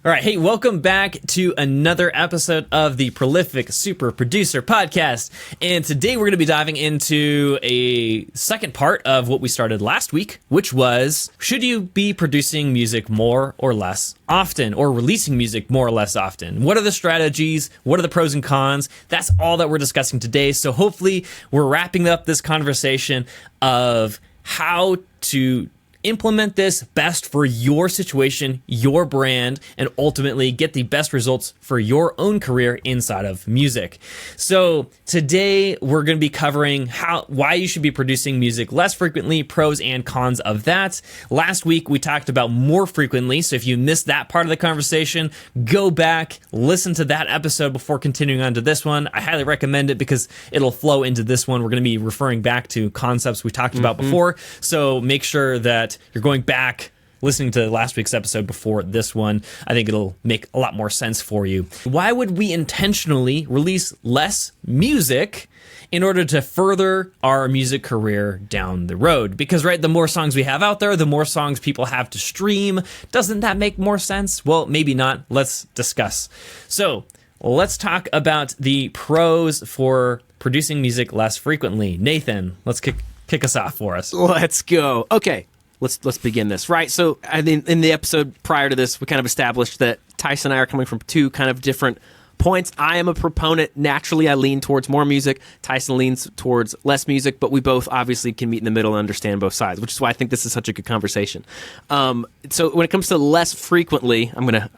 All right, hey, welcome back to another episode of the Prolific Super Producer Podcast. And today we're going to be diving into a second part of what we started last week, which was, should you be producing music more or less often, or releasing music more or less often? What are the strategies? What are the pros and cons? That's all that we're discussing today. So hopefully we're wrapping up this conversation of how to implement this best for your situation, your brand, and ultimately get the best results for your own career inside of music. So today we're going to be covering why you should be producing music less frequently, pros and cons of that. Last week we talked about more frequently, so if you missed that part of the conversation, go back, listen to that episode before continuing on to this one. I highly recommend it because it'll flow into this one. We're going to be referring back to concepts we talked about before, so make sure that you're going back, listening to last week's episode before this one. I think it'll make a lot more sense for you. Why would we intentionally release less music in order to further our music career down the road? Because, right, the more songs we have out there, the more songs people have to stream. Doesn't that make more sense? Well, maybe not. Let's discuss. So let's talk about the pros for producing music less frequently. Nathan, let's kick us off for us. Let's go. Okay. Let's begin this, right? So I think in the episode prior to this, we kind of established that Tyson and I are coming from two kind of different points. I am a proponent. Naturally, I lean towards more music. Tyson leans towards less music, but we both obviously can meet in the middle and understand both sides, which is why I think this is such a good conversation. So when it comes to less frequently,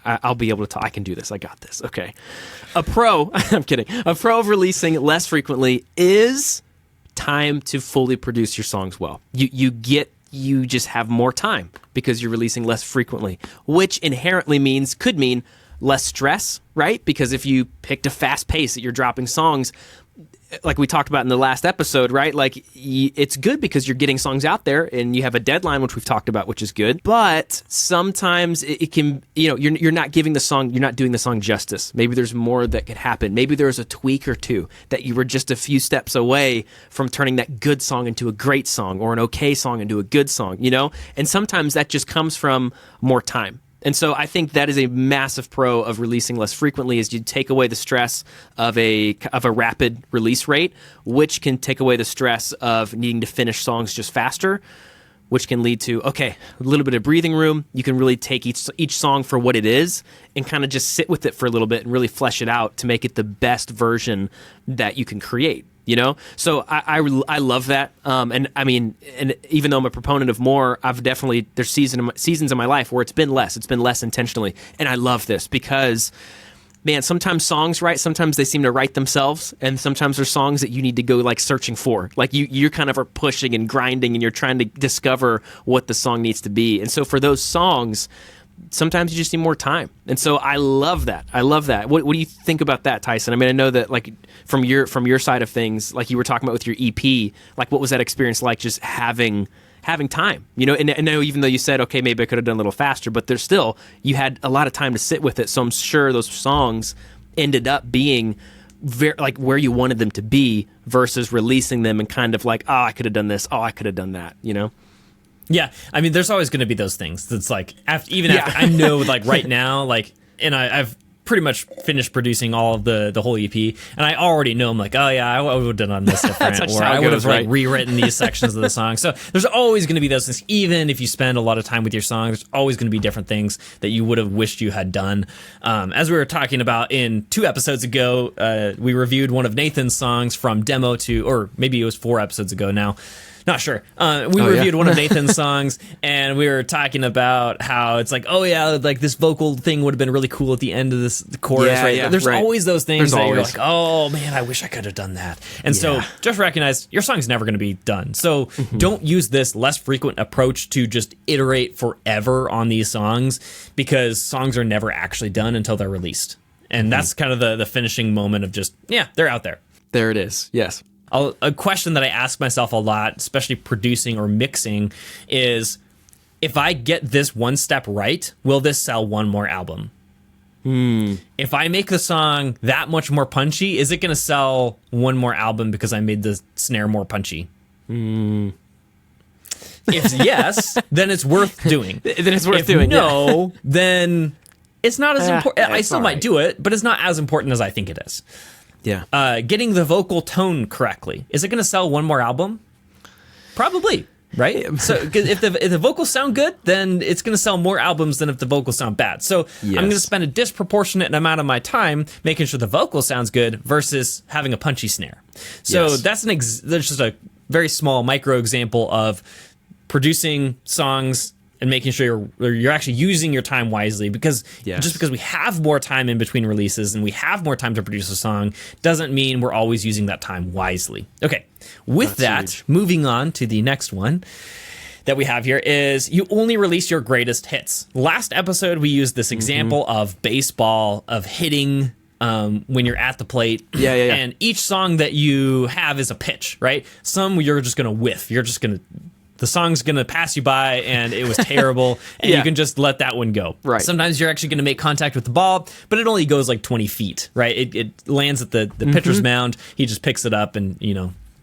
I'll be able to talk. I can do this. I got this. Okay. I'm kidding. A pro of releasing less frequently is time to fully produce your songs well. You just have more time because you're releasing less frequently, which inherently could mean less stress, right? Because if you picked a fast pace that you're dropping songs, like we talked about in the last episode, right? Like it's good because you're getting songs out there and you have a deadline, which we've talked about, which is good. But sometimes it can, you're not doing the song justice. Maybe there's more that could happen. Maybe there's a tweak or two that you were just a few steps away from turning that good song into a great song or an okay song into a good song, And sometimes that just comes from more time. And so I think that is a massive pro of releasing less frequently is you take away the stress of a rapid release rate, which can take away the stress of needing to finish songs just faster, which can lead to, a little bit of breathing room. You can really take each song for what it is and kind of just sit with it for a little bit and really flesh it out to make it the best version that you can create. So I love that. And even though I'm a proponent of more, there's seasons in my life where it's been less intentionally. And I love this because, man, sometimes songs, right? Sometimes they seem to write themselves. And sometimes there's songs that you need to go like searching for. Like you kind of are pushing and grinding and you're trying to discover what the song needs to be. And so for those songs, sometimes you just need more time. And so I love that. What do you think about that, Tyson? I mean, I know that like from your side of things, like you were talking about with your EP, like what was that experience like just having time, and I know even though you said, okay, maybe I could have done a little faster, but there's still, you had a lot of time to sit with it. So I'm sure those songs ended up being very, like where you wanted them to be versus releasing them and kind of like, oh, I could have done this. Oh, I could have done that, Yeah, I mean, there's always going to be those things. That's like after I know, like right now, like, and I've pretty much finished producing all of the whole EP, and I already know I'm like, oh yeah, I would have done this different, or I would have like rewritten these sections of the song. So there's always going to be those things. Even if you spend a lot of time with your song, there's always going to be different things that you would have wished you had done. As we were talking about in 2 episodes ago, we reviewed one of Nathan's songs from demo to, or maybe it was 4 episodes ago now. Not sure. We reviewed one of Nathan's songs, and we were talking about how it's like, oh yeah, like this vocal thing would have been really cool at the end of the chorus, right? Yeah, there's always those things you're like, oh man, I wish I could have done that. And so just recognize your song's never going to be done. So don't use this less frequent approach to just iterate forever on these songs, because songs are never actually done until they're released. And that's kind of the finishing moment of just, they're out there. There it is. Yes. A question that I ask myself a lot, especially producing or mixing, is if I get this one step right, will this sell one more album? If I make the song that much more punchy, is it going to sell one more album because I made the snare more punchy? If yes, then it's worth doing. Then it's worth doing. No, then it's not as important. I it's still all might right. do it, but it's not as important as I think it is. Yeah. Getting the vocal tone correctly. Is it going to sell one more album? Probably, right? So 'cause if the vocals sound good, then it's going to sell more albums than if the vocals sound bad. So I'm going to spend a disproportionate amount of my time making sure the vocal sounds good versus having a punchy snare. So that's there's just a very small micro example of producing songs and making sure you're actually using your time wisely, because just because we have more time in between releases and we have more time to produce a song doesn't mean we're always using that time wisely. Okay, with that, moving on to the next one that we have here is you only release your greatest hits. Last episode, we used this example of baseball, of hitting when you're at the plate. Yeah. And each song that you have is a pitch, right? Some you're just going to whiff. The song's going to pass you by and it was terrible, and you can just let that one go. Right. Sometimes you're actually going to make contact with the ball, but it only goes like 20 feet, right? It lands at the pitcher's mound. He just picks it up and,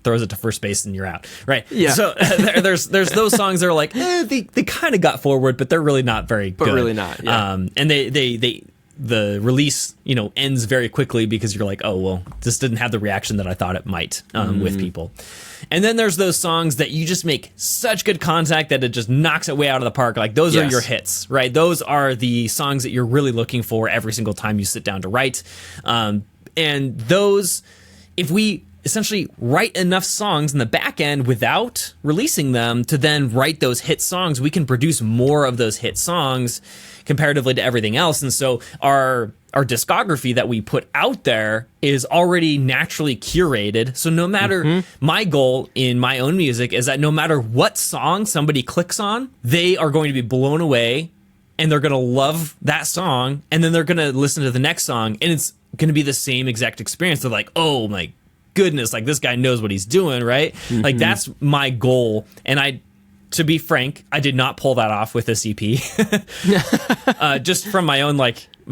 throws it to first base and you're out, right? Yeah. So there's those songs that are like, they kind of got forward, but they're really not very good. But really not, yeah. And the release, ends very quickly because you're like, oh, well, this didn't have the reaction that I thought it might with people. And then there's those songs that you just make such good contact that it just knocks it way out of the park. Like those are your hits, right? Those are the songs that you're really looking for every single time you sit down to write. And those, if we essentially write enough songs in the back end without releasing them to then write those hit songs, we can produce more of those hit songs comparatively to everything else. And so our discography that we put out there is already naturally curated. So no matter, my goal in my own music is that no matter what song somebody clicks on, they are going to be blown away and they're going to love that song. And then they're going to listen to the next song and it's going to be the same exact experience. They're like, oh my goodness, like this guy knows what he's doing, right? Like that's my goal. And to be frank, I did not pull that off with this EP. Just from my own,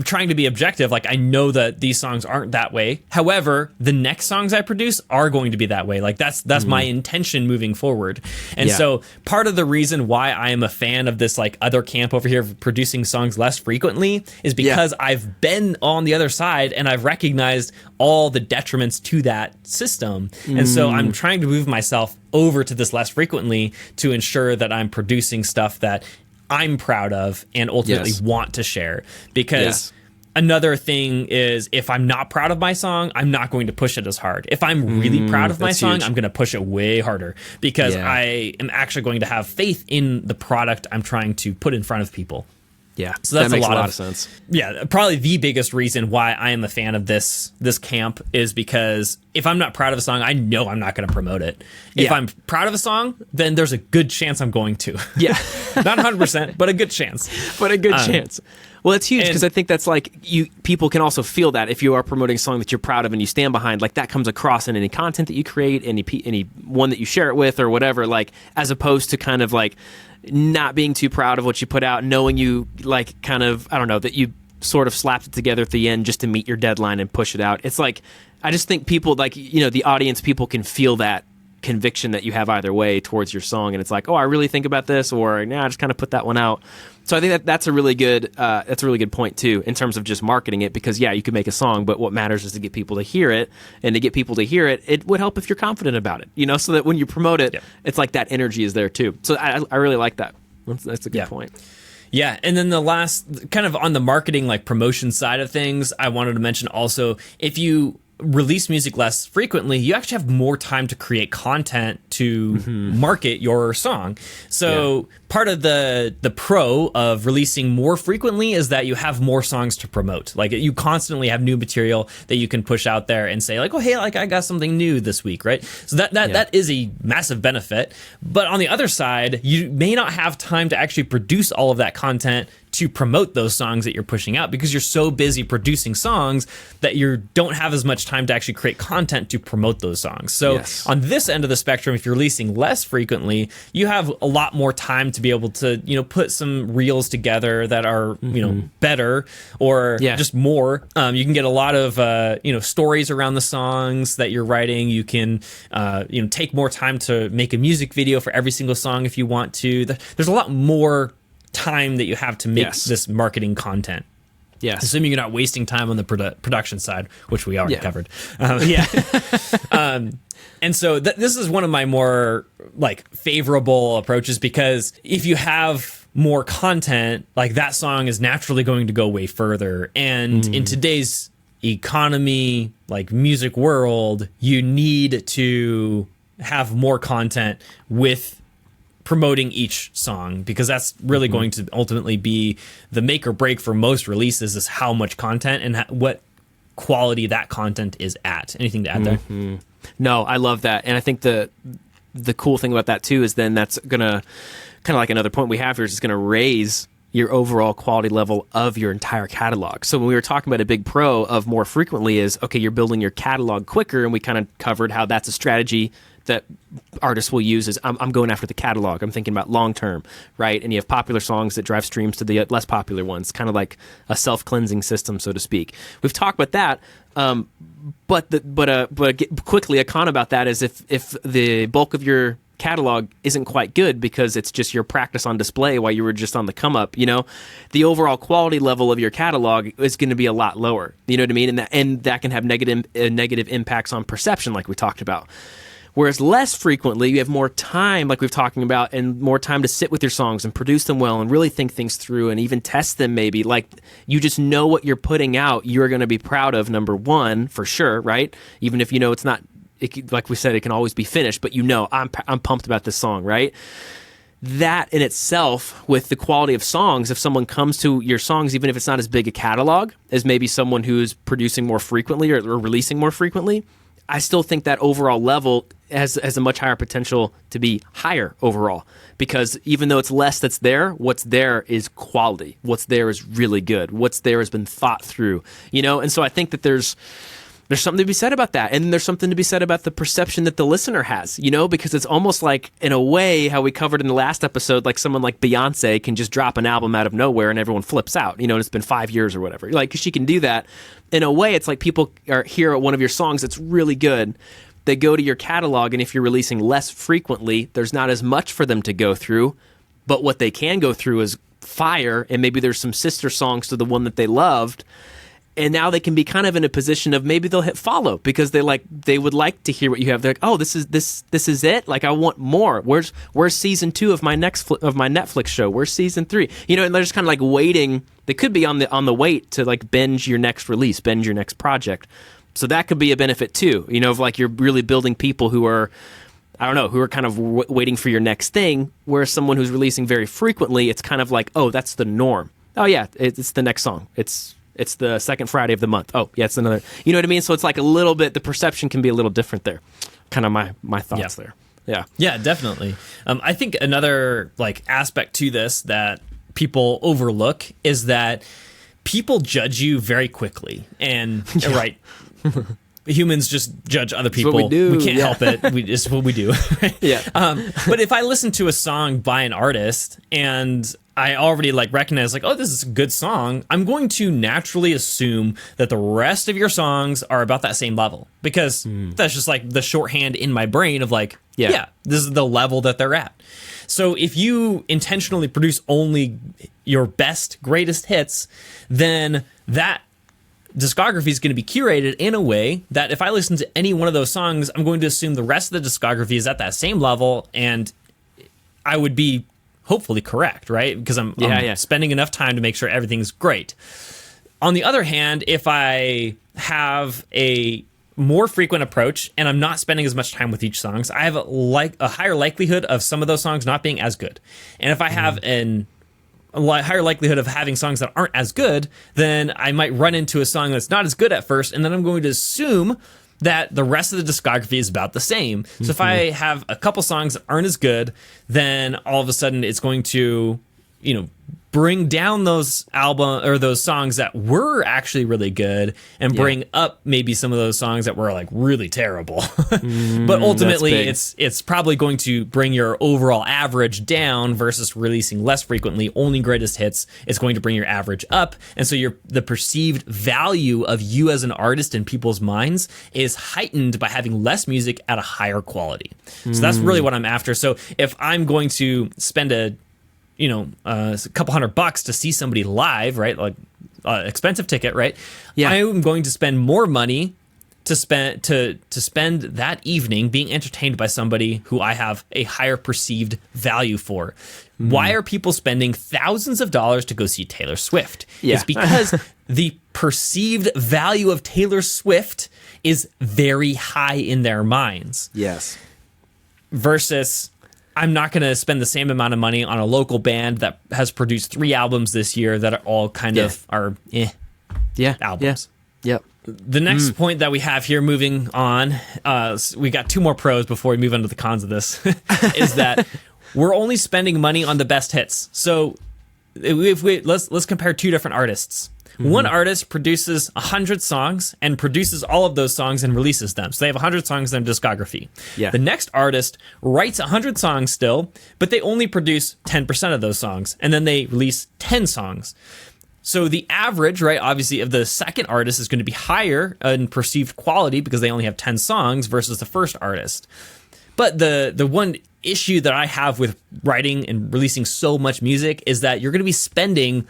trying to be objective, I know that these songs aren't that way. However, the next songs I produce are going to be that way. That's my intention moving forward. And so part of the reason why I am a fan of this other camp over here of producing songs less frequently is because I've been on the other side and I've recognized all the detriments to that system. And so I'm trying to move myself over to this less frequently to ensure that I'm producing stuff that I'm proud of and ultimately want to share. Because another thing is, if I'm not proud of my song, I'm not going to push it as hard. If I'm really proud of my song, I'm going to push it way harder because I am actually going to have faith in the product I'm trying to put in front of people. Yeah, so that's that makes a lot of sense. Yeah, probably the biggest reason why I am a fan of this camp is because if I'm not proud of a song, I know I'm not going to promote it. If I'm proud of a song, then there's a good chance I'm going to. Yeah, not 100%, but a good chance. But a good chance. Well, it's huge because I think that's people can also feel that if you are promoting a song that you're proud of and you stand behind, that comes across in any content that you create, any one that you share it with or whatever, as opposed to kind of not being too proud of what you put out, knowing you that you sort of slapped it together at the end just to meet your deadline and push it out. It's I just think people the audience, people can feel that conviction that you have either way towards your song, and it's oh, I really think about this, or I just kind of put that one out. So I think that's a really good point too in terms of just marketing it, because you could make a song, but what matters is to get people to hear it, and to get people to hear it, it would help if you're confident about it, so that when you promote it, it's that energy is there too. So I really like that. That's a good point. Yeah, and then the last, kind of on the marketing, promotion side of things, I wanted to mention also, if you release music less frequently, you actually have more time to create content to market your song. So part of the pro of releasing more frequently is that you have more songs to promote. You constantly have new material that you can push out there and say oh, hey, I got something new this week, right? So that is a massive benefit. But on the other side, you may not have time to actually produce all of that content to promote those songs that you're pushing out because you're so busy producing songs that you don't have as much time to actually create content to promote those songs. So on this end of the spectrum, if you're releasing less frequently, you have a lot more time to be able to, put some reels together that are, better or just more. You can get a lot of, stories around the songs that you're writing. You can, take more time to make a music video for every single song if you want to. There's a lot more time that you have to make this marketing content. Yes. Assuming you're not wasting time on the production side, which we already covered. Yeah. And so this is one of my more like favorable approaches, because if you have more content, like that song is naturally going to go way further. And in today's economy, like music world, you need to have more content with promoting each song, because that's really going to ultimately be the make or break for most releases, is how much content and what quality that content is at. Anything to add there? No, I love that. And I think the cool thing about that too is then that's going to, kind of like another point we have here, is it's going to raise your overall quality level of your entire catalog. So when we were talking about a big pro of more frequently is, okay, you're building your catalog quicker, and we kind of covered how that's a strategy that artists will use is I'm going after the catalog. I'm thinking about long term, right? And you have popular songs that drive streams to the less popular ones, kind of like a self-cleansing system, so to speak. We've talked about that, but quickly a con about that is if the bulk of your catalog isn't quite good because it's just your practice on display while you were just on the come up, the overall quality level of your catalog is going to be a lot lower. You know what I mean? And that can have negative impacts on perception, like we talked about. Whereas less frequently, you have more time, like we've talking about, and more time to sit with your songs and produce them well and really think things through and even test them maybe. Like, you just know what you're putting out, you're going to be proud of, number one, for sure, right? Even if it's not, like we said, it can always be finished, but I'm pumped about this song, right? That in itself, with the quality of songs, if someone comes to your songs, even if it's not as big a catalog as maybe someone who's producing more frequently or releasing more frequently, I still think that overall level has a much higher potential to be higher overall, because even though it's less that's there, what's there is quality. What's there is really good. What's there has been thought through, And so I think that there's something to be said about that. And there's something to be said about the perception that the listener has, because it's almost like, in a way, how we covered in the last episode, like someone like Beyonce can just drop an album out of nowhere and everyone flips out, and it's been 5 years or whatever. Like, she can do that. In a way, it's like people hear one of your songs that's really good. They go to your catalog, and if you're releasing less frequently, there's not as much for them to go through. But what they can go through is fire, and maybe there's some sister songs to the one that they loved. And now they can be kind of in a position of maybe they'll hit follow because they would like to hear what you have. They're like, oh, this is it. Like, I want more. Where's season 2 of my Netflix show? Where's season 3? And they're just kind of like waiting. They could be on the wait to like binge your next release, binge your next project. So that could be a benefit too. Of like, you're really building people who are, I don't know, who are kind of waiting for your next thing. Whereas someone who's releasing very frequently, it's kind of like, oh, that's the norm. Oh yeah, it's the next song. It's the second Friday of the month. Oh, yeah, it's another. You know what I mean? So it's like a little bit, the perception can be a little different there. Kind of my thoughts there. Yeah. Yeah, definitely. I think another like aspect to this that people overlook is that people judge you very quickly. And right, humans just judge other people. That's what we do. We can't help it. It's what we do. Right? Yeah. But if I listen to a song by an artist and I already like recognize like, oh, this is a good song, I'm going to naturally assume that the rest of your songs are about that same level, because that's just like the shorthand in my brain of like, yeah, this is the level that they're at. So if you intentionally produce only your best, greatest hits, then that discography is going to be curated in a way that if I listen to any one of those songs, I'm going to assume the rest of the discography is at that same level, and I would be hopefully correct, right? Because I'm spending enough time to make sure everything's great. On the other hand, if I have a more frequent approach and I'm not spending as much time with each songs, I have a higher likelihood of some of those songs not being as good. And if I have a higher likelihood of having songs that aren't as good, then I might run into a song that's not as good at first, and then I'm going to assume that the rest of the discography is about the same. So if I have a couple songs that aren't as good, then all of a sudden it's going to, bring down those those songs that were actually really good and bring up maybe some of those songs that were like really terrible. But ultimately it's probably going to bring your overall average down versus releasing less frequently, only greatest hits. It's going to bring your average up. And so the perceived value of you as an artist in people's minds is heightened by having less music at a higher quality. So that's really what I'm after. So if I'm going to spend a couple $100 to see somebody live, right? Like expensive ticket, right? Yeah. I am going to spend more money to spend that evening being entertained by somebody who I have a higher perceived value for. Why are people spending thousands of dollars to go see Taylor Swift? Yeah. It's because the perceived value of Taylor Swift is very high in their minds. Yes. Versus, I'm not going to spend the same amount of money on a local band that has produced 3 albums this year that are all kind of are albums. Yep. The next point that we have here, moving on, we got 2 more pros before we move on to the cons of this, is that we're only spending money on the best hits. So let's compare 2 different artists. One artist produces 100 songs and produces all of those songs and releases them. So they have 100 songs in their discography. Yeah. The next artist writes 100 songs still, but they only produce 10% of those songs, and then they release 10 songs. So the average, right, obviously, of the second artist is going to be higher in perceived quality because they only have 10 songs versus the first artist. But the one issue that I have with writing and releasing so much music is that you're going to be spending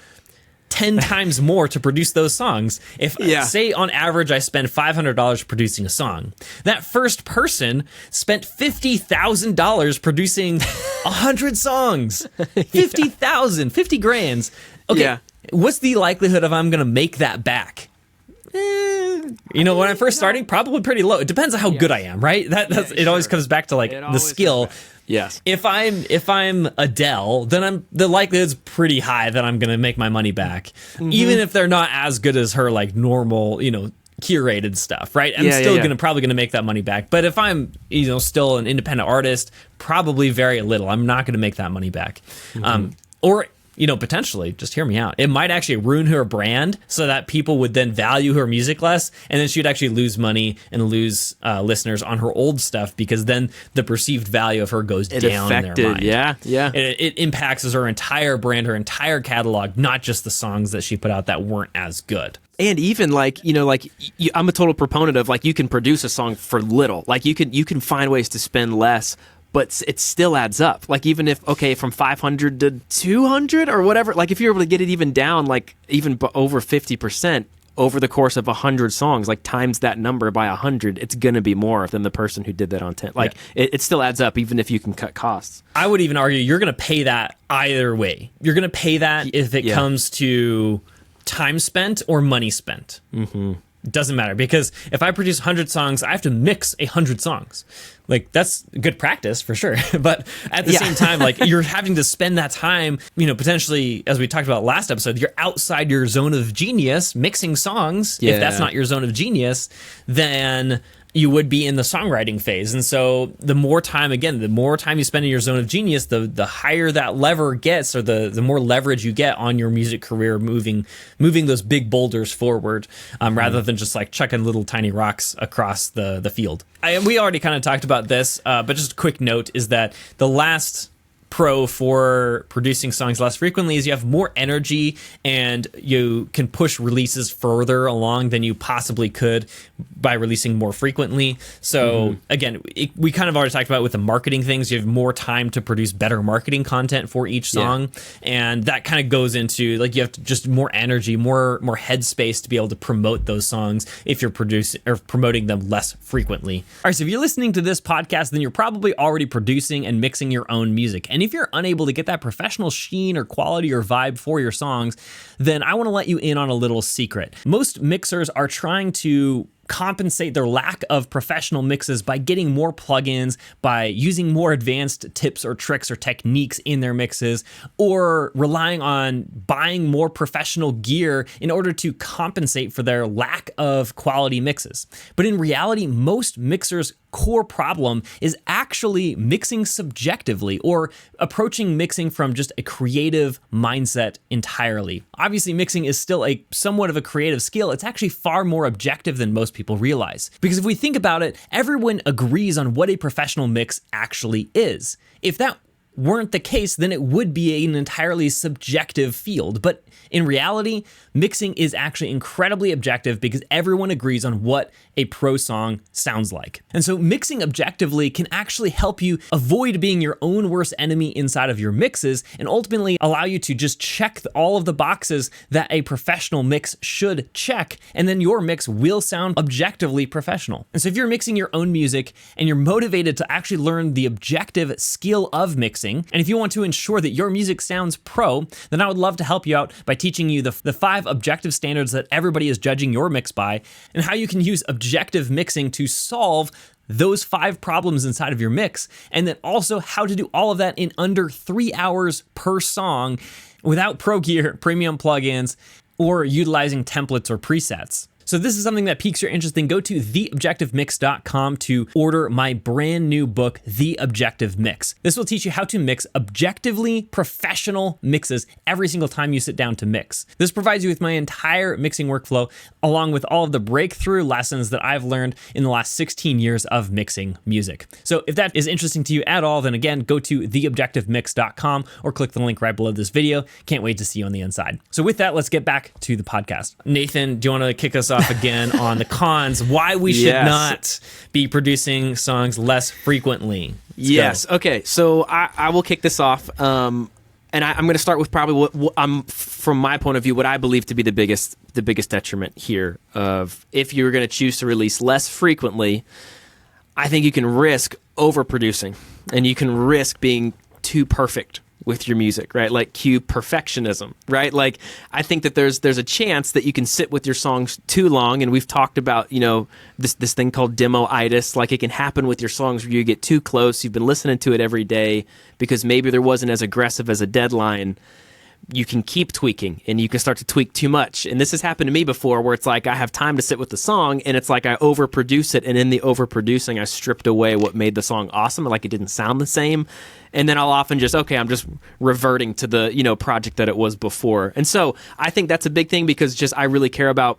10 times more to produce those songs. If, say, on average, I spend $500 producing a song, that first person spent $50,000 producing 100 songs. 50,000, 50 grand. Okay. Yeah. What's the likelihood of I'm going to make that back? When I'm first starting, probably pretty low. It depends on how good I am, right? It always comes back to the skill. Yes. If I'm Adele, then the likelihood's pretty high that I'm going to make my money back, even if they're not as good as her normal, curated stuff, right? I'm still probably going to make that money back. But if I'm, still an independent artist, probably very little. I'm not going to make that money back. Or potentially, just hear me out, it might actually ruin her brand so that people would then value her music less, and then she'd actually lose money and lose listeners on her old stuff, because then the perceived value of her goes down in their mind. Yeah. It impacts her entire brand, her entire catalog, not just the songs that she put out that weren't as good. And even I'm a total proponent of you can produce a song for little. You can find ways to spend less, but it still adds up. Even if, from 500 to 200 or whatever, if you're able to get it even down, even over 50% over the course of 100 songs, times that number by 100, it's going to be more than the person who did that on 10. It still adds up, even if you can cut costs. I would even argue you're going to pay that either way. You're going to pay that if it comes to time spent or money spent. It doesn't matter, because if I produce 100 songs, I have to mix 100 songs. That's good practice for sure. But at the same time, you're having to spend that time, potentially, as we talked about last episode, you're outside your zone of genius mixing songs. If that's not your zone of genius, then you would be in the songwriting phase. And so the more time you spend in your zone of genius, the higher that lever gets, or the more leverage you get on your music career, moving those big boulders forward, rather than just chucking little tiny rocks across the field. We already kind of talked about this, but just a quick note is that the last pro for producing songs less frequently is you have more energy and you can push releases further along than you possibly could by releasing more frequently. So again, we kind of already talked about with the marketing things, you have more time to produce better marketing content for each song. And that kind of goes into you have just more energy, more headspace to be able to promote those songs if you're producing or promoting them less frequently. All right, so if you're listening to this podcast, then you're probably already producing and mixing your own music. And if you're unable to get that professional sheen or quality or vibe for your songs, then I want to let you in on a little secret. Most mixers are trying to compensate their lack of professional mixes by getting more plugins, by using more advanced tips or tricks or techniques in their mixes, or relying on buying more professional gear in order to compensate for their lack of quality mixes. But in reality, most mixers' core problem is actually mixing subjectively, or approaching mixing from just a creative mindset entirely. Obviously, mixing is still a somewhat of a creative skill. It's actually far more objective than most people realize. Because if we think about it, everyone agrees on what a professional mix actually is. If that weren't the case, then it would be an entirely subjective field. But in reality, mixing is actually incredibly objective because everyone agrees on what a pro song sounds like. And so mixing objectively can actually help you avoid being your own worst enemy inside of your mixes and ultimately allow you to just check all of the boxes that a professional mix should check, and then your mix will sound objectively professional. And so if you're mixing your own music and you're motivated to actually learn the objective skill of mixing, and if you want to ensure that your music sounds pro, then I would love to help you out by teaching you the 5 objective standards that everybody is judging your mix by, and how you can use objective mixing to solve those 5 problems inside of your mix, and then also how to do all of that in under 3 hours per song without pro gear, premium plugins, or utilizing templates or presets. So if this is something that piques your interest, then go to theobjectivemix.com to order my brand new book, The Objective Mix. This will teach you how to mix objectively professional mixes every single time you sit down to mix. This provides you with my entire mixing workflow, along with all of the breakthrough lessons that I've learned in the last 16 years of mixing music. So if that is interesting to you at all, then again, go to theobjectivemix.com or click the link right below this video. Can't wait to see you on the inside. So with that, let's get back to the podcast. Nathan, do you want to kick us off again on the cons, why we should not be producing songs less frequently? Let's go. Okay, so I will kick this off, and I'm going to start with probably what I'm, from my point of view, what I believe to be the biggest detriment here of if you're going to choose to release less frequently. I think you can risk overproducing, and you can risk being too perfect with your music, right? Like cue perfectionism, right? Like I think that there's a chance that you can sit with your songs too long, and we've talked about, this thing called demo-itis. Like it can happen with your songs where you get too close, you've been listening to it every day because maybe there wasn't as aggressive as a deadline. You can keep tweaking and you can start to tweak too much. And this has happened to me before where it's like I have time to sit with the song and it's like I overproduce it, and in the overproducing I stripped away what made the song awesome, like it didn't sound the same. And then I'll often I'm just reverting to the, project that it was before. And so I think that's a big thing because just I really care about,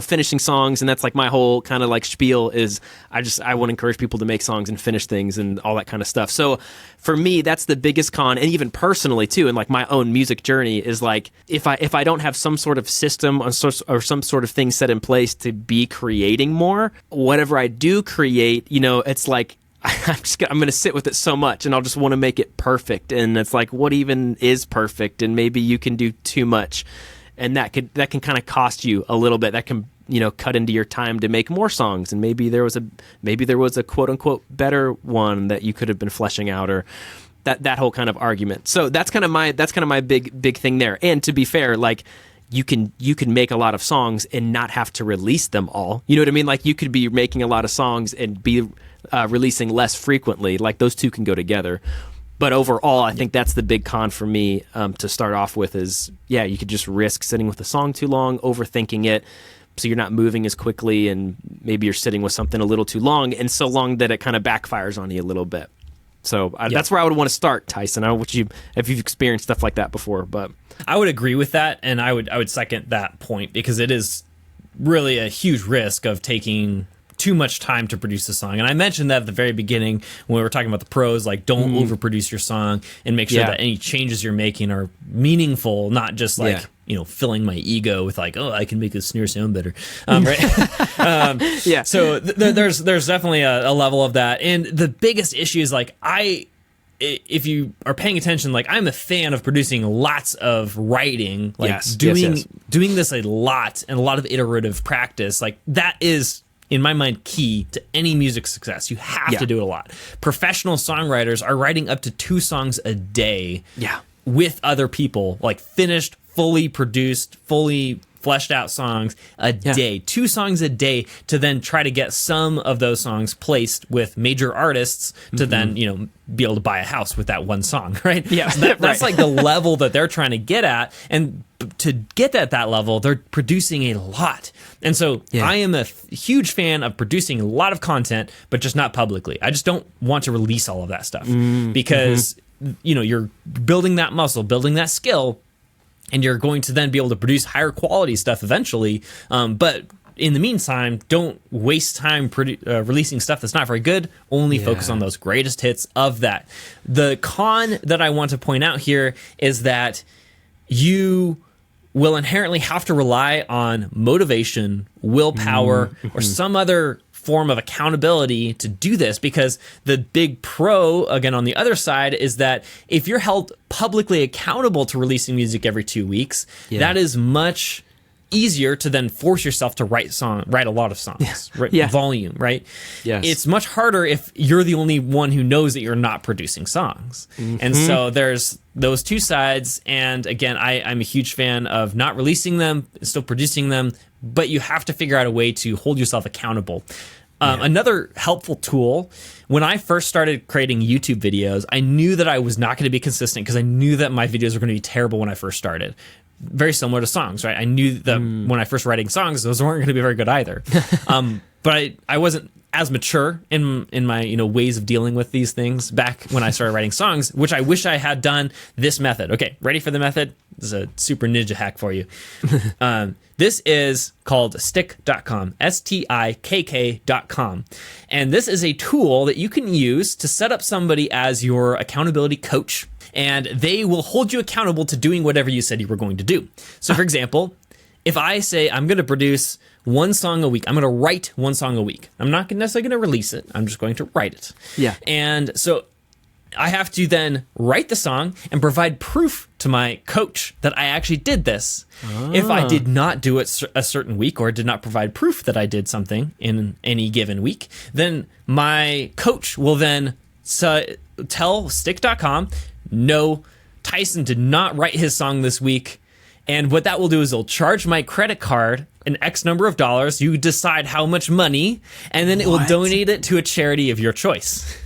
finishing songs, and that's like my whole kind of like spiel is I want to encourage people to make songs and finish things and all that kind of stuff. So for me, that's the biggest con, and even personally too, and like my own music journey is like if I don't have some sort of system or some sort of thing set in place to be creating more, whatever I do create, it's like I'm going to sit with it so much, and I'll just want to make it perfect. And it's like, what even is perfect? And maybe you can do too much, and that can kind of cost you a little bit. That can cut into your time to make more songs. And maybe there was a quote unquote better one that you could have been fleshing out, or that whole kind of argument. So that's kind of my big thing there. And to be fair, like you can make a lot of songs and not have to release them all. You know what I mean? Like you could be making a lot of songs and be releasing less frequently. Like those two can go together. But overall, I think that's the big con for me to start off with is, you could just risk sitting with the song too long, overthinking it, so you're not moving as quickly, and maybe you're sitting with something a little too long, and so long that it kind of backfires on you a little bit. So that's where I would want to start, Tyson. I don't know if you've experienced stuff like that before, but I would agree with that, and I would second that point because it is really a huge risk of taking too much time to produce a song. And I mentioned that at the very beginning when we were talking about the pros, like don't overproduce your song and make sure that any changes you're making are meaningful, not just like, filling my ego with like, oh, I can make this snare sound better. Right. So there's definitely a level of that. And the biggest issue is like, if you are paying attention, like I'm a fan of producing lots of writing, like doing this a lot and a lot of iterative practice. Like that is, in my mind, key to any music success. You have to do it a lot. Professional songwriters are writing up to 2 songs a day with other people, like finished, fully produced, fully fleshed out songs a day. 2 songs a day to then try to get some of those songs placed with major artists to then, be able to buy a house with that one song, right? Yeah, so that's like the level that they're trying to get at. And to get at that level, they're producing a lot. And so I am a huge fan of producing a lot of content, but just not publicly. I just don't want to release all of that stuff because, you're building that muscle, building that skill, and you're going to then be able to produce higher quality stuff eventually. But in the meantime, don't waste time releasing stuff that's not very good. Only focus on those greatest hits of that. The con that I want to point out here is that you will inherently have to rely on motivation, willpower, or some other form of accountability to do this, because the big pro, again, on the other side, is that if you're held publicly accountable to releasing music every 2 weeks, that is much easier to then force yourself to write a lot of songs, volume, right? Yes. It's much harder if you're the only one who knows that you're not producing songs. And so there's those two sides. And again, I'm a huge fan of not releasing them, still producing them, but you have to figure out a way to hold yourself accountable. Another helpful tool, when I first started creating YouTube videos, I knew that I was not going to be consistent because I knew that my videos were going to be terrible when I first started. Very similar to songs, right? I knew that when I first writing songs, those weren't going to be very good either. But I wasn't as mature in my ways of dealing with these things back when I started writing songs, which I wish I had done this method. Okay, ready for the method? This is a super ninja hack for you. This is called stick.com, STIKK.com. And this is a tool that you can use to set up somebody as your accountability coach, and they will hold you accountable to doing whatever you said you were going to do. So for example, if I say I'm going to produce one song a week, I'm going to write one song a week. I'm not necessarily going to release it. I'm just going to write it. Yeah. And so I have to then write the song and provide proof to my coach that I actually did this. If I did not do it a certain week or did not provide proof that I did something in any given week, then my coach will then tell stick.com, no, Tyson did not write his song this week. And what that will do is it'll charge my credit card an X number of dollars. You decide how much money, and then it will donate it to a charity of your choice.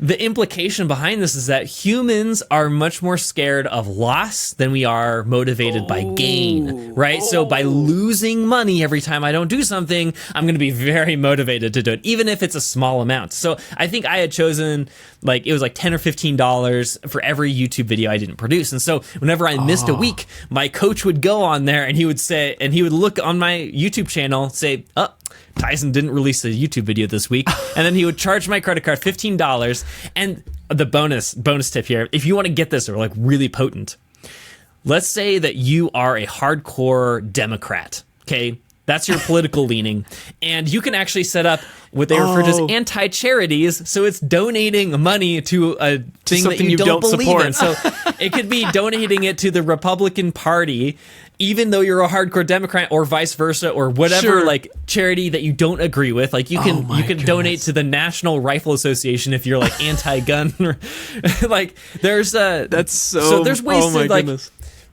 The implication behind this is that humans are much more scared of loss than we are motivated by gain, right? So by losing money every time I don't do something, I'm going to be very motivated to do it, even if it's a small amount. So I think I had chosen it was like $10 or $15 for every YouTube video I didn't produce. And so whenever I missed a week, my coach would go on there and he would look on my YouTube channel, say, oh, Tyson didn't release a YouTube video this week. And then he would charge my credit card $15. And the bonus tip here, if you want to get this or really potent, let's say that you are a hardcore Democrat, okay? That's your political leaning. And you can actually set up what they refer to as anti-charities. So it's donating money to a thing that you don't believe support. in. So it could be donating it to the Republican Party, even though you're a hardcore Democrat, or vice versa, or whatever charity that you don't agree with. You can donate to the National Rifle Association if you're anti-gun. There's there's ways to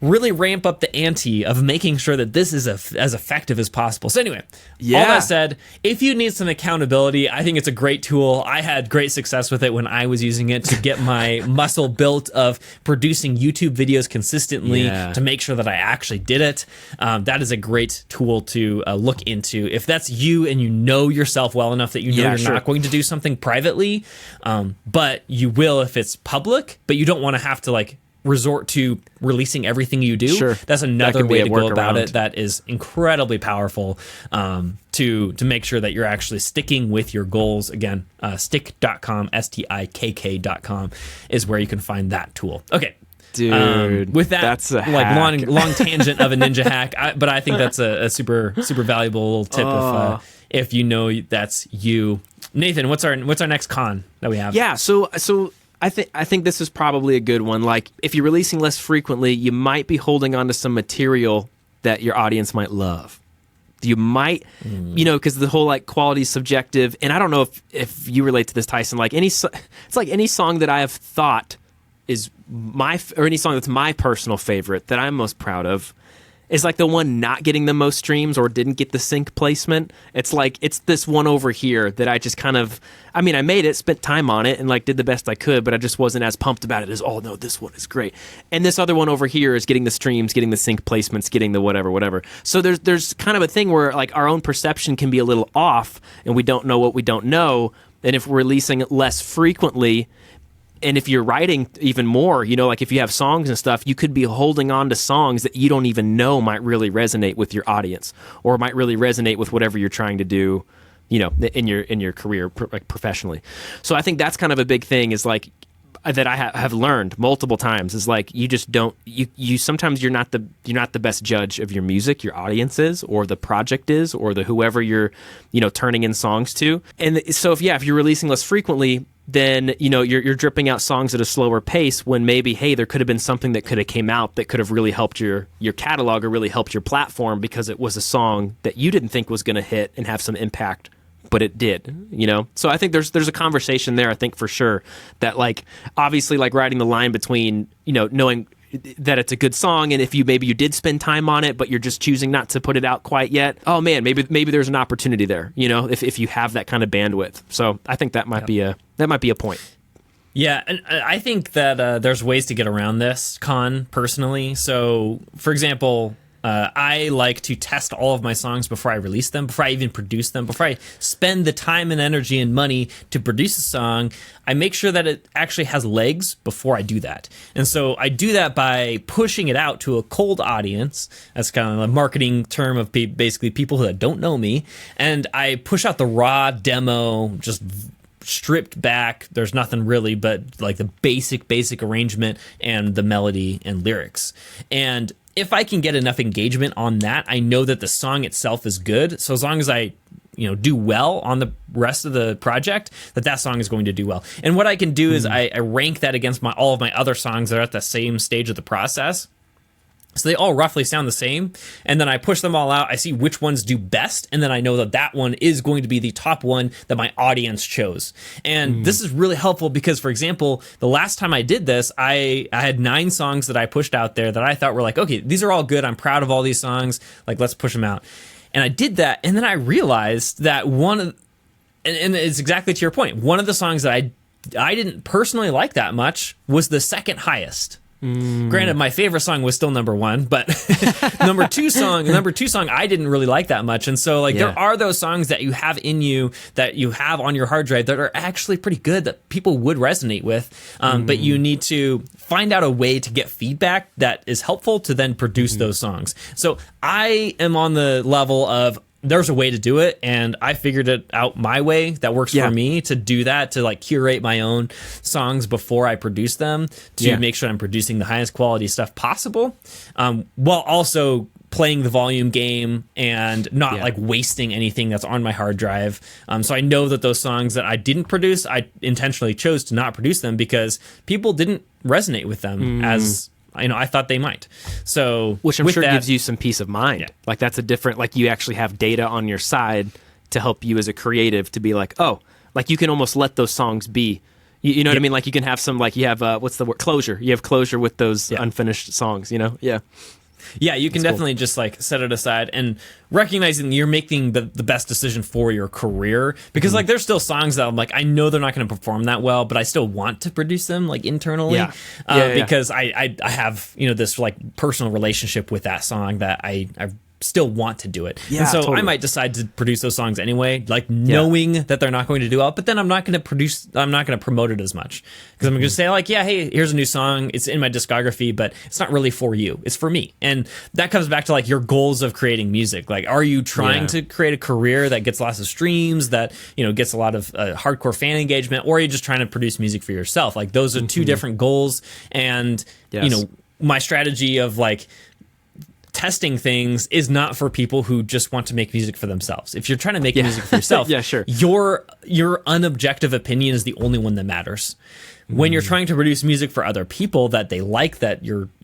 really ramp up the ante of making sure that this is as effective as possible. So anyway, all that said, if you need some accountability, I think it's a great tool. I had great success with it when I was using it to get my muscle built of producing YouTube videos consistently to make sure that I actually did it. That is a great tool to look into. If that's you and you know yourself well enough that you know you're not going to do something privately, but you will if it's public, but you don't want to have to resort to releasing everything you do. That's another way to go about it that is incredibly powerful to make sure that you're actually sticking with your goals. Again, stick.com, STIKK.com is where you can find that tool. Okay. Dude, with that, that's a long tangent of a ninja hack, but I think that's a super valuable tip if you know that's you. Nathan, what's our next con that we have? Yeah, so I think this is probably a good one. If you're releasing less frequently, you might be holding on to some material that your audience might love. You might, because the whole quality is subjective. And I don't know if you relate to this, Tyson. It's like any song that I have thought is or any song that's my personal favorite that I'm most proud of is the one not getting the most streams or didn't get the sync placement. It's it's this one over here that I just I made it, spent time on it, and did the best I could, but I just wasn't as pumped about it as, oh no, this one is great. And this other one over here is getting the streams, getting the sync placements, getting the whatever. So there's kind of a thing where our own perception can be a little off, and we don't know what we don't know. And if we're releasing it less frequently, And if you're writing even more, like if you have songs and stuff, you could be holding on to songs that you don't even know might really resonate with your audience or might really resonate with whatever you're trying to do, in your career, like professionally. So I think that's kind of a big thing is like that I have learned multiple times is like you just don't you sometimes you're not the best judge of your music, your audience is, or the project is, or the whoever you're turning in songs to. And so if you're releasing less frequently, then you're dripping out songs at a slower pace when maybe, hey, there could have been something that could have came out that could have really helped your catalog or really helped your platform because it was a song that you didn't think was going to hit and have some impact, but it did. So I think there's a conversation there, I think, for sure, that like obviously like riding the line between knowing that it's a good song, and if you did spend time on it but you're just choosing not to put it out quite yet, oh man, maybe there's an opportunity there, if you have that kind of bandwidth. So I think that might be a point. Yeah, and I think that there's ways to get around this personally. So for example, I like to test all of my songs before I release them, before I even produce them, before I spend the time and energy and money to produce a song. I make sure that it actually has legs before I do that. And so I do that by pushing it out to a cold audience. That's kind of a marketing term of basically people that don't know me. And I push out the raw demo, just stripped back. There's nothing really but like the basic arrangement and the melody and lyrics. And if I can get enough engagement on that, I know that the song itself is good. So as long as I, do well on the rest of the project, that song is going to do well. And what I can do is I rank that against all of my other songs that are at the same stage of the process. So they all roughly sound the same, and then I push them all out. I see which ones do best, and then I know that one is going to be the top one that my audience chose. And this is really helpful because, for example, the last time I did this, I had 9 songs that I pushed out there that I thought were like, okay, these are all good. I'm proud of all these songs. Like, let's push them out. And I did that, and then I realized that and it's exactly to your point, one of the songs that I didn't personally like that much was the second highest. Granted, my favorite song was still number 1, but number two song I didn't really like that much. And so there are those songs that you have in you, that you have on your hard drive, that are actually pretty good, that people would resonate with. But you need to find out a way to get feedback that is helpful to then produce those songs. So I am on the level of, there's a way to do it, and I figured it out my way that works for me to do that, to like curate my own songs before I produce them, to make sure I'm producing the highest quality stuff possible, while also playing the volume game and not like wasting anything that's on my hard drive. So I know that those songs that I didn't produce, I intentionally chose to not produce them because people didn't resonate with them as I thought they might. So, which I'm sure gives you some peace of mind. Yeah. Like that's a different, like you actually have data on your side to help you as a creative to be like, oh, like you can almost let those songs be. You know what I mean? Like you can have some, like you have, what's the word? Closure. You have closure with those unfinished songs, Yeah. Yeah, you can definitely just like set it aside and recognizing you're making the best decision for your career, because like there's still songs that I'm like, I know they're not going to perform that well, but I still want to produce them like internally because I have this like personal relationship with that song that I still want to do it. Yeah, and so totally. I might decide to produce those songs anyway, like knowing that they're not going to do well, but then I'm not going to promote it as much, because I'm going to say like, yeah, hey, here's a new song. It's in my discography, but it's not really for you. It's for me. And that comes back to like your goals of creating music. Like, are you trying to create a career that gets lots of streams, that, gets a lot of hardcore fan engagement, or are you just trying to produce music for yourself? Like those are two different goals. And, my strategy of like, testing things is not for people who just want to make music for themselves. If you're trying to make music for yourself, sure, your unobjective opinion is the only one that matters. When you're trying to produce music for other people that they like, that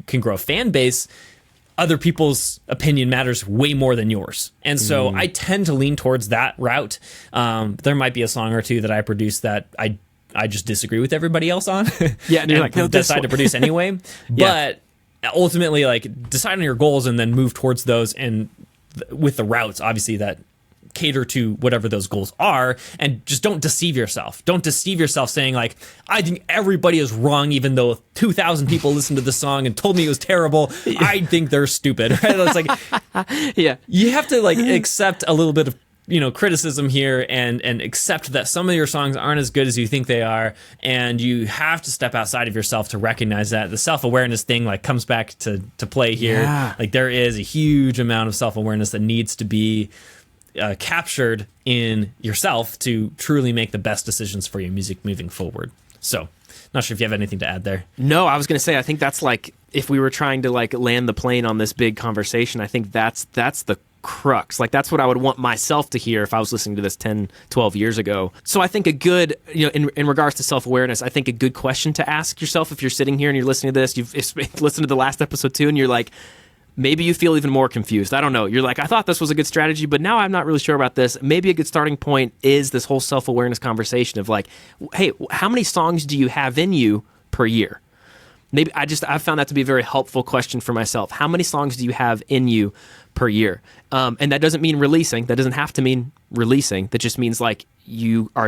can grow a fan base, other people's opinion matters way more than yours. And so I tend to lean towards that route. There might be a song or two that I produce that I just disagree with everybody else on. And you're like, no, decide to produce anyway. But ultimately, like, decide on your goals and then move towards those, and with the routes obviously that cater to whatever those goals are, and just don't deceive yourself. Don't deceive yourself saying like, I think everybody is wrong, even though 2,000 people listened to the song and told me it was terrible. I think they're stupid, right? It's like, you have to like accept a little bit of criticism here and accept that some of your songs aren't as good as you think they are, and you have to step outside of yourself to recognize that. The self-awareness thing like comes back to play here. Yeah. Like there is a huge amount of self-awareness that needs to be captured in yourself to truly make the best decisions for your music moving forward. So not sure if you have anything to add there. No, I was going to say, I think that's like, if we were trying to like land the plane on this big conversation, I think that's the crux. Like that's what I would want myself to hear if I was listening to this 10, 12 years ago. So I think a good, in regards to self-awareness, I think a good question to ask yourself if you're sitting here and you're listening to this, you've listened to the last episode too, and you're like, maybe you feel even more confused. I don't know. You're like, I thought this was a good strategy, but now I'm not really sure about this. Maybe a good starting point is this whole self-awareness conversation of like, hey, how many songs do you have in you per year? Maybe I've found that to be a very helpful question for myself. How many songs do you have in you per year? And that doesn't mean releasing. That doesn't have to mean releasing. That just means like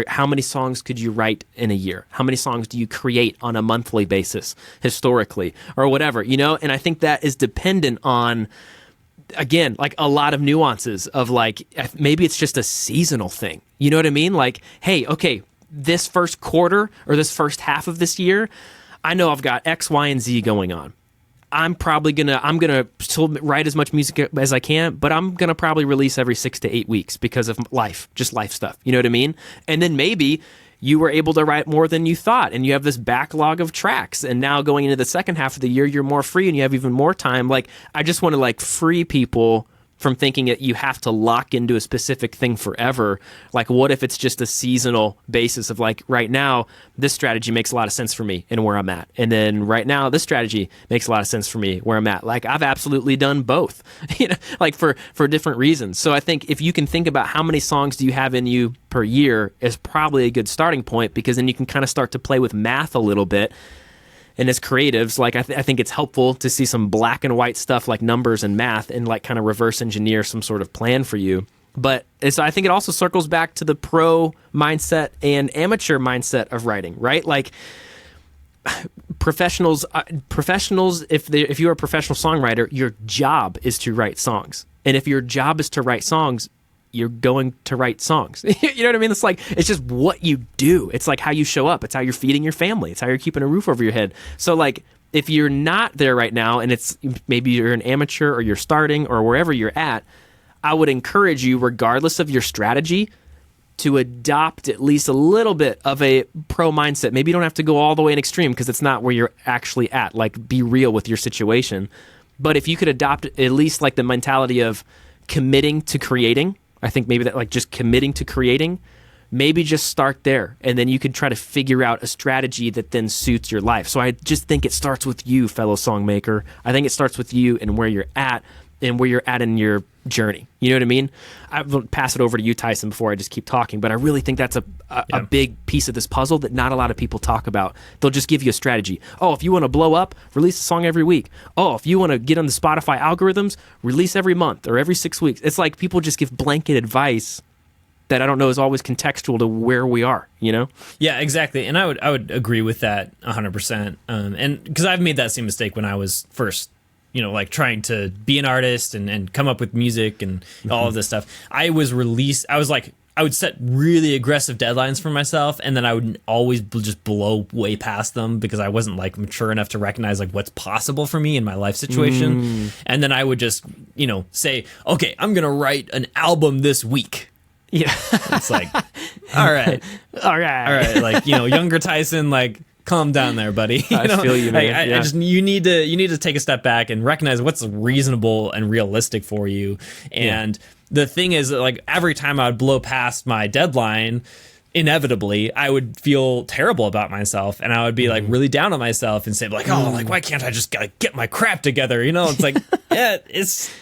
how many songs could you write in a year? How many songs do you create on a monthly basis historically or whatever, And I think that is dependent on, again, like a lot of nuances of like, maybe it's just a seasonal thing. You know what I mean? Like, hey, okay, this first quarter or this first half of this year, I know I've got X, Y, and Z going on. I'm gonna still write as much music as I can, but I'm gonna probably release every 6 to 8 weeks because of life stuff. You know what I mean? And then maybe you were able to write more than you thought, and you have this backlog of tracks. And now going into the second half of the year, you're more free and you have even more time. Like I just want to like free people from thinking that you have to lock into a specific thing forever. Like, what if it's just a seasonal basis of like, right now, this strategy makes a lot of sense for me and where I'm at. And then right now, this strategy makes a lot of sense for me where I'm at. Like, I've absolutely done both, like for different reasons. So I think if you can think about how many songs do you have in you per year is probably a good starting point, because then you can kind of start to play with math a little bit. And as creatives, like I think it's helpful to see some black and white stuff like numbers and math and like kind of reverse engineer some sort of plan for you. But so I think it also circles back to the pro mindset and amateur mindset of writing, right? Like professionals, if you're a professional songwriter, your job is to write songs. And if your job is to write songs, you're going to write songs. You know what I mean? It's just what you do. It's like how you show up. It's how you're feeding your family. It's how you're keeping a roof over your head. So like, if you're not there right now and it's maybe you're an amateur or you're starting or wherever you're at, I would encourage you, regardless of your strategy, to adopt at least a little bit of a pro mindset. Maybe you don't have to go all the way in extreme because it's not where you're actually at. Like, be real with your situation. But if you could adopt at least like the mentality of committing to creating, I think maybe that like just committing to creating, maybe just start there. And then you can try to figure out a strategy that then suits your life. So I just think it starts with you, fellow songmaker. I think it starts with you and where you're at and where you're at in your journey. You know what I mean? I will pass it over to you, Tyson, before I just keep talking. But I really think that's a big piece of this puzzle that not a lot of people talk about. They'll just give you a strategy. Oh, if you want to blow up, release a song every week. Oh, if you want to get on the Spotify algorithms, release every month or every 6 weeks. It's like people just give blanket advice that I don't know is always contextual to where we are, Yeah, exactly. And I would agree with that 100%. And because I've made that same mistake when I was first like trying to be an artist and come up with music and all of this stuff. I would set really aggressive deadlines for myself, and then I would always just blow way past them because I wasn't like mature enough to recognize like what's possible for me in my life situation. And then I would just, say, okay, I'm going to write an album this week. Yeah. It's like, all right. Like, younger Tyson, like, calm down there, buddy. I feel you, man. I just you need to take a step back and recognize what's reasonable and realistic for you. And the thing is, like, every time I would blow past my deadline, inevitably I would feel terrible about myself, and I would be like really down on myself and say like, oh, like, why can't I just get my crap together? It's like, yeah, it's.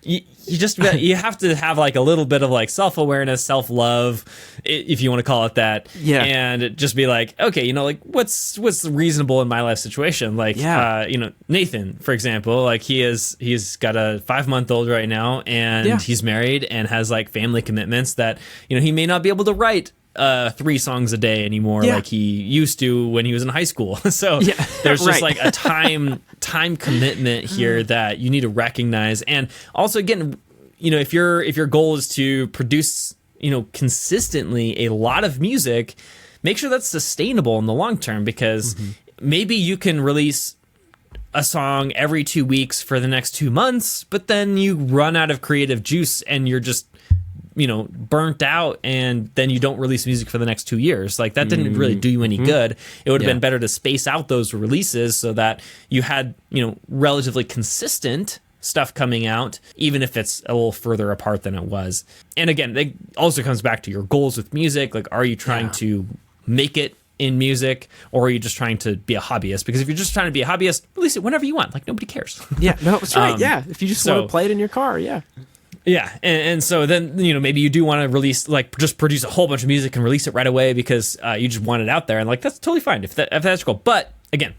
You have to have like a little bit of like self-awareness, self-love, if you want to call it that. Yeah. And just be like, okay, like what's reasonable in my life situation? Like, Nathan, for example, like he's got a 5-month-old right now, and he's married and has like family commitments that, he may not be able to write 3 songs a day anymore like he used to when he was in high school. So there's just like a time commitment here that you need to recognize. And also, again, if your goal is to produce consistently a lot of music, make sure that's sustainable in the long term, because maybe you can release a song every 2 weeks for the next 2 months, but then you run out of creative juice and you're just burnt out, and then you don't release music for the next 2 years. Like, that didn't really do you any good. It would have been better to space out those releases so that you had, relatively consistent stuff coming out, even if it's a little further apart than it was. And again, it also comes back to your goals with music. Like, are you trying to make it in music, or are you just trying to be a hobbyist? Because if you're just trying to be a hobbyist, release it whenever you want. Like, nobody cares. Yeah, no, that's right. If you just want to play it in your car, Yeah, and so then, maybe you do want to release, like, just produce a whole bunch of music and release it right away because you just want it out there, and, like, that's totally fine if that's your goal. But again,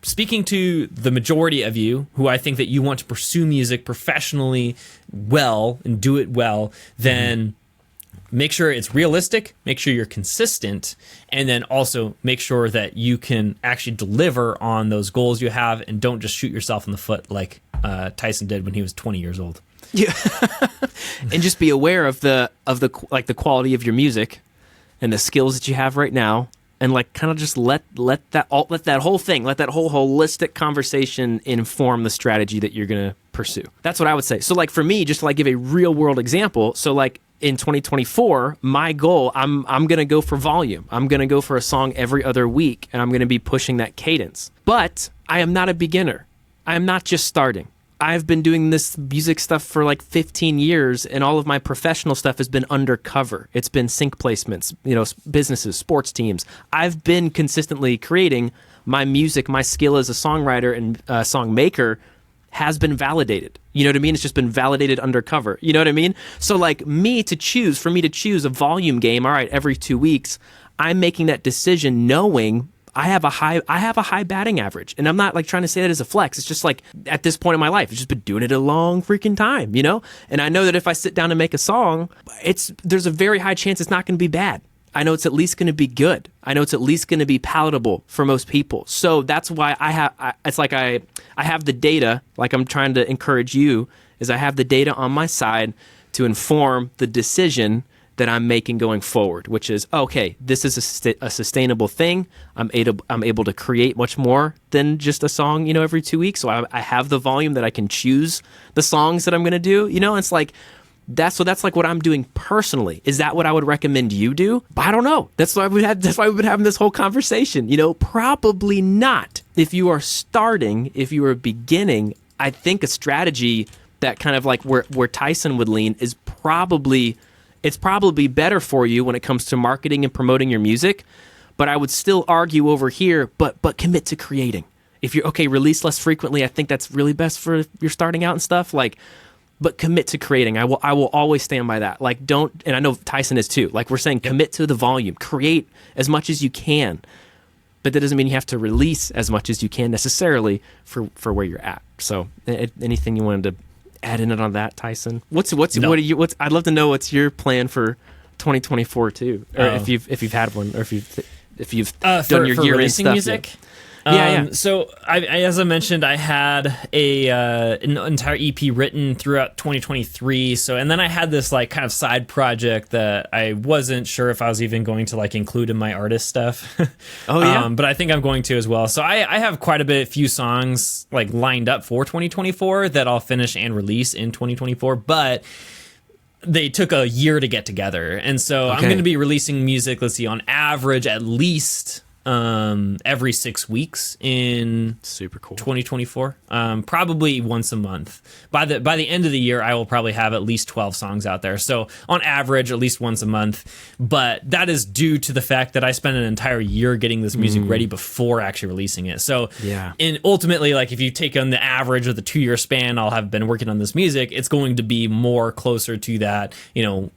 speaking to the majority of you who I think that you want to pursue music professionally well and do it well, then make sure it's realistic, make sure you're consistent, and then also make sure that you can actually deliver on those goals you have, and don't just shoot yourself in the foot like Tyson did when he was 20 years old. Yeah. And just be aware of the quality of your music and the skills that you have right now, and like kind of just let that whole holistic conversation inform the strategy that you're going to pursue. That's what I would say. So like for me, just to like give a real world example, so like in 2024, my goal, I'm going to go for volume. I'm going to go for a song every other week, and I'm going to be pushing that cadence. But I am not a beginner. I am not just starting. I've been doing this music stuff for like 15 years, and all of my professional stuff has been undercover. It's been sync placements, businesses, sports teams. I've been consistently creating my music. My skill as a songwriter and song maker has been validated. You know what I mean? It's just been validated undercover. You know what I mean? So like for me to choose a volume game, all right, every 2 weeks, I'm making that decision knowing I have a high batting average, and I'm not like trying to say that as a flex. It's just like at this point in my life, I've just been doing it a long freaking time, And I know that if I sit down and make a song, there's a very high chance it's not going to be bad. I know it's at least going to be good. I know it's at least going to be palatable for most people. So that's why I have the data. Like I'm trying to encourage you, is I have the data on my side to inform the decision that I'm making going forward, which is, okay, this is a sustainable thing. I'm able to create much more than just a song, every 2 weeks. So I have the volume that I can choose the songs that I'm going to do, It's like, that's like what I'm doing personally. Is that what I would recommend you do? I don't know. That's why we've been having this whole conversation, Probably not. If you are starting, if you are beginning, I think a strategy that kind of like where Tyson would lean is it's probably better for you when it comes to marketing and promoting your music, but I would still argue over here, but commit to creating. If you're release less frequently, I think that's really best for if you're starting out and stuff, but commit to creating. I will always stand by that. Like and I know Tyson is too. Like we're saying, commit to the volume, create as much as you can, but that doesn't mean you have to release as much as you can necessarily for where you're at. So anything you wanted to add in it on that, Tyson? I'd love to know what's your plan for 2024 too, or if you've had one, or if you've done your year-end stuff music. Yet. Yeah. So as I mentioned, I had an entire EP written throughout 2023. So, and then I had this like kind of side project that I wasn't sure if I was even going to like include in my artist stuff. Oh yeah. But I think I'm going to as well. So I have quite a few songs like lined up for 2024 that I'll finish and release in 2024. But they took a year to get together. And so I'm going to be releasing music, let's see, on average at least every 6 weeks in super cool 2024, probably once a month. By the end of the year, I will probably have at least 12 songs out there. So on average, at least once a month. But that is due to the fact that I spent an entire year getting this music ready before actually releasing it. So and ultimately, like if you take on the average of the 2-year span I'll have been working on this music, it's going to be more closer to that,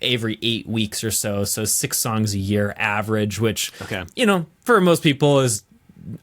every 8 weeks or so. So 6 songs a year average, which for most people is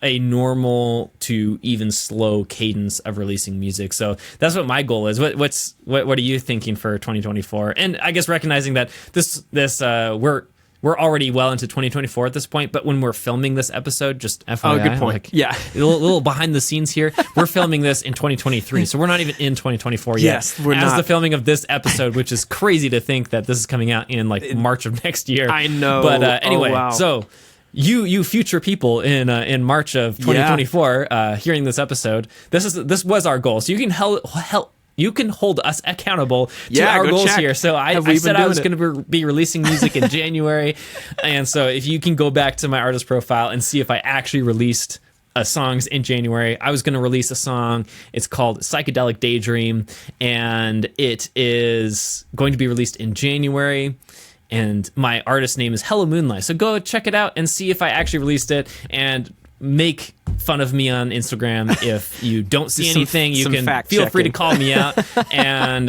a normal to even slow cadence of releasing music. So that's what my goal is. What are you thinking for 2024? And I guess recognizing that this we're we're already well into 2024 at this point, but when we're filming this episode, just FYI, Oh, good point. Yeah. a little behind the scenes here. We're filming this in 2023, so we're not even in 2024 yet. Yes, we're not. As the filming of this episode, which is crazy to think that this is coming out in like March of next year. I know. But anyway, wow. so you future people in March of 2024 hearing this episode, this was our goal. So you can help. You can hold us accountable to our goals check. here. So I said I was going to be releasing music in January. And so if you can go back to my artist profile and see if I actually released songs in January, I was going to release a song. It's called Psychedelic Daydream, and it is going to be released in January. And my artist name is Hello Moonlight. So go check it out and see if I actually released it, and make fun of me on Instagram. If you don't see anything, you can feel free to call me out and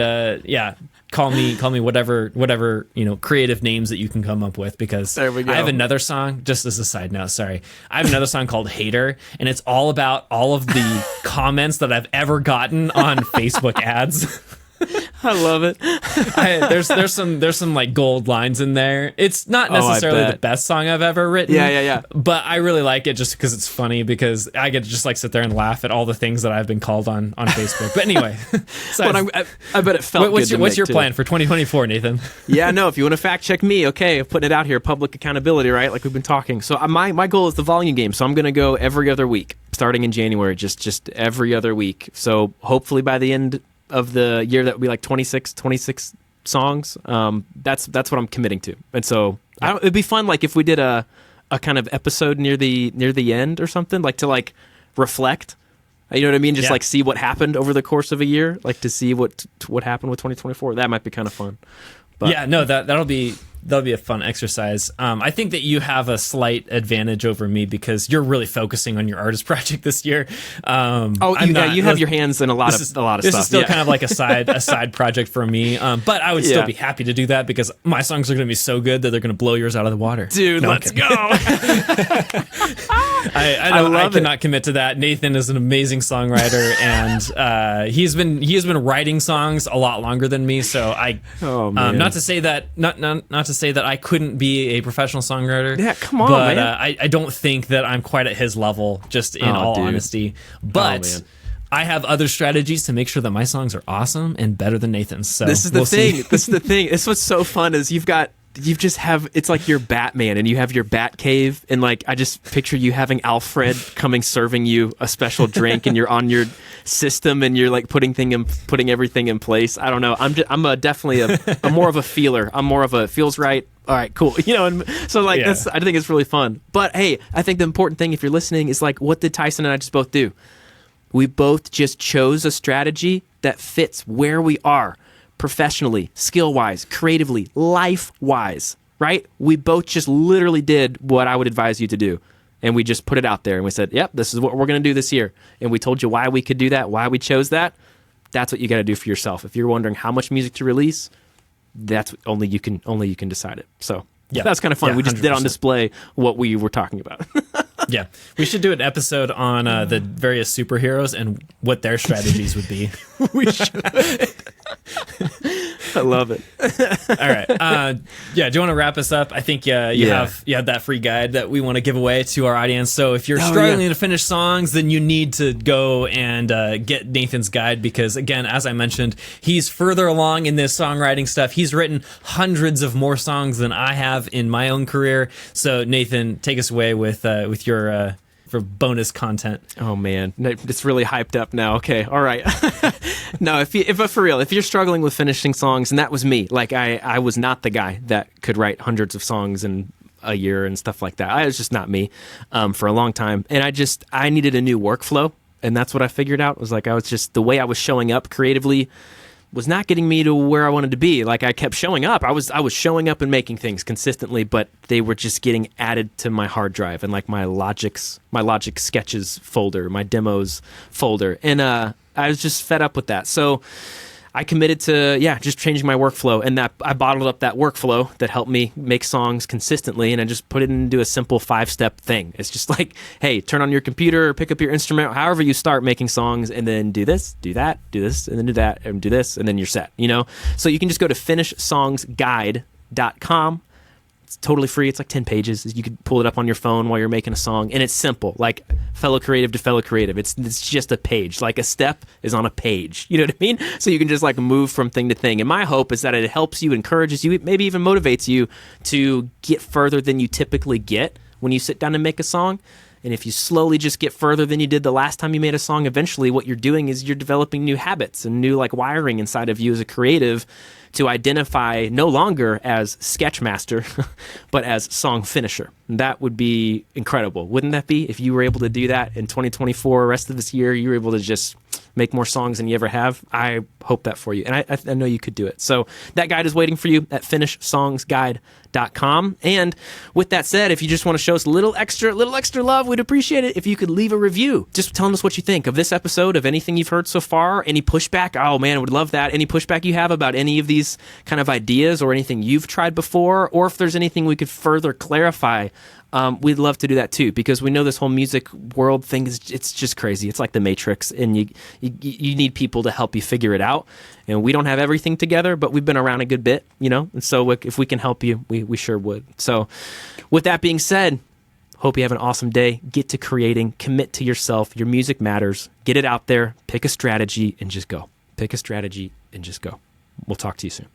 call me whatever creative names that you can come up with, because there we go. I have another song, just as a side note, sorry. I have another song called Hater, and it's all about all of the comments that I've ever gotten on Facebook ads. I love it. There's some like gold lines in there. It's not necessarily the best song I've ever written. Yeah. But I really like it just because it's funny, because I get to just like sit there and laugh at all the things that I've been called on Facebook. But anyway, so I bet it felt good. What's your plan for 2024, Nathan? Yeah, no, if you want to fact check me, okay, I'm putting it out here, public accountability, right? Like we've been talking. So my goal is the volume game. So I'm going to go every other week, starting in January, just every other week. So hopefully by the end of the year, that would be like 26 songs. That's what I'm committing to. And so it'd be fun, like if we did a kind of episode near the end or something, like to like reflect. You know what I mean? Just like see what happened over the course of a year, like to see what happened with 2024. That might be kind of fun. But yeah, no, that'll be a fun exercise. I think that you have a slight advantage over me because you're really focusing on your artist project this year. You have your hands in a lot of stuff. This is still kind of like a side project for me. But I would still be happy to do that because my songs are going to be so good that they're going to blow yours out of the water. Dude, let's go. I cannot commit to that. Nathan is an amazing songwriter, and he's been writing songs a lot longer than me. So not to say that I couldn't be a professional songwriter. Yeah, come on, but, man. I don't think that I'm quite at his level, just in all honesty. But I have other strategies to make sure that my songs are awesome and better than Nathan's. So this is the thing. This is the thing. It's what's so fun is it's like you're Batman and you have your Bat Cave, and like I just picture you having Alfred coming serving you a special drink, and you're on your system and you're like putting everything in place. I don't know. I'm definitely more of a feeler. I'm more of a feels right. All right, cool. And so like that's, I think it's really fun. But hey, I think the important thing if you're listening is like, what did Tyson and I just both do? We both just chose a strategy that fits where we are. Professionally, skill-wise, creatively, life-wise, right? We both just literally did what I would advise you to do. And we just put it out there and we said, yep, this is what we're going to do this year. And we told you why we could do that, why we chose that. That's what you got to do for yourself. If you're wondering how much music to release, that's only you can decide it. So that's kind of fun. We just 100%. Did on display what we were talking about. Yeah, we should do an episode on the various superheroes and what their strategies would be. We should. I love it. All right. Do you want to wrap us up? I think you have that free guide that we want to give away to our audience. So if you're struggling to finish songs, then you need to go and get Nathan's guide, because again, as I mentioned, he's further along in this songwriting stuff. He's written hundreds of more songs than I have in my own career. So Nathan, take us away with your for bonus content. Oh man, it's really hyped up now. Okay, all right. No, if for real, if you're struggling with finishing songs, and that was me, like I was not the guy that could write hundreds of songs in a year and stuff like that. I was just not me for a long time, and I needed a new workflow, and that's what I figured out. Was like the way I was showing up creatively was not getting me to where I wanted to be. Like I kept showing up. I was showing up and making things consistently, but they were just getting added to my hard drive and like my Logic sketches folder, my demos folder. And I was just fed up with that. So I committed to just changing my workflow, and that I bottled up that workflow that helped me make songs consistently, and I just put it into a simple 5-step thing. It's just like, hey, turn on your computer, pick up your instrument, however you start making songs, and then do this, do that, do this, and then do that, and do this, and then you're set, So you can just go to finishsongsguide.com. It's totally free. It's like 10 pages. You could pull it up on your phone while you're making a song, and it's simple, like fellow creative to fellow creative. It's just a page. Like a step is on a page. You know what I mean? So you can just like move from thing to thing. And my hope is that it helps you, encourages you, maybe even motivates you to get further than you typically get when you sit down and make a song. And if you slowly just get further than you did the last time you made a song, eventually what you're doing is you're developing new habits and new like wiring inside of you as a creative to identify no longer as sketch master, but as song finisher. And that would be incredible. Wouldn't that be? If you were able to do that in 2024, rest of this year, you were able to just make more songs than you ever have. I hope that for you. And I know you could do it. So that guide is waiting for you at finishsongsguide.com. And with that said, if you just want to show us a little extra love, we'd appreciate it if you could leave a review. Just telling us what you think of this episode, of anything you've heard so far, any pushback. Oh man, I would love that. Any pushback you have about any of these kind of ideas or anything you've tried before, or if there's anything we could further clarify. We'd love to do that too, because we know this whole music world thing it's just crazy. It's like the Matrix, and you need people to help you figure it out. And we don't have everything together, but we've been around a good bit, and so if we can help you, we sure would. So with that being said, hope you have an awesome day. Get to creating, commit to yourself. Your music matters. Get it out there, pick a strategy, and just go. Pick a strategy and just go. We'll talk to you soon.